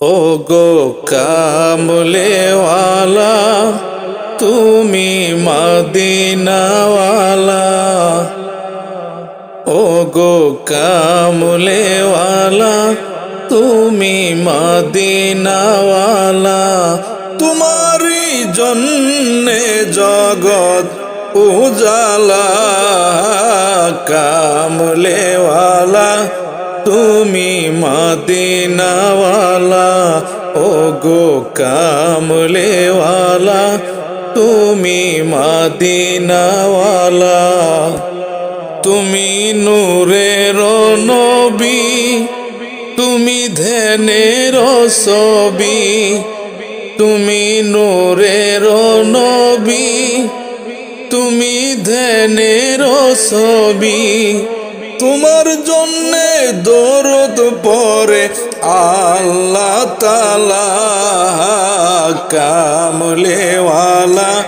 ও গো কামলেওয়ালা, তুমি মদিনাওয়ালা। ও গো কামলেওয়ালা, তুমি মদিনাওয়ালা। তোমারই জন্যে জগৎ উজালা। কামলেওয়ালা, তুমি মদিনাওয়ালা। ও গো কামলেওয়ালা, তুমি মদিনাওয়ালা। তুমি নূরের নবী, তুমি ধ্যানের ছবি। তুমি নূরের নবী, তুমি ধ্যানের ছবি। তোমার জন্যে দরদ পড়ে আল্লাহ তাআলা। কামলেওয়ালা,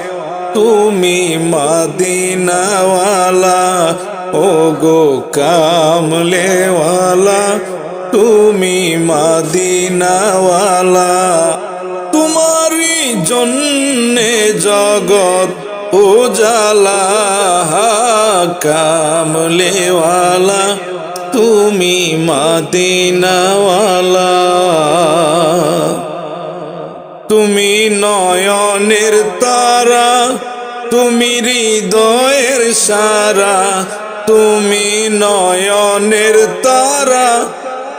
তুমি মদিনাওয়ালা। ও গো কামলেওয়ালা, তুমি মদিনাওয়ালা। তোমারই জন্যে জগৎ উজালা। কামলেওয়ালা, তুমি মদিনাওয়ালা। তুমি নয়নের তারা, তুমি হৃদয়ের সারা। তুমি নয়নের তারা,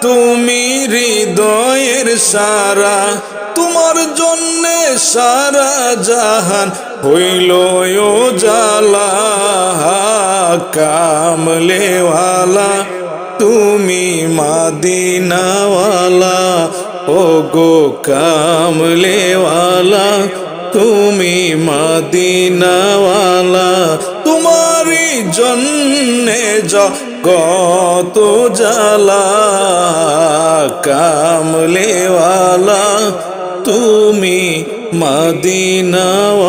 তুমি হৃদয়ের সারা। তোমার জন্যে সারা জাহান হইল উজালা। কামলেওয়ালা, তুমি মদিনাওয়ালা। ও গো কামলেওয়ালা, তুমি মদিনাওয়ালা। তোমারই জন্যে জগৎ উজালা। কামলেওয়ালা, তুমি মদিনাওয়ালা।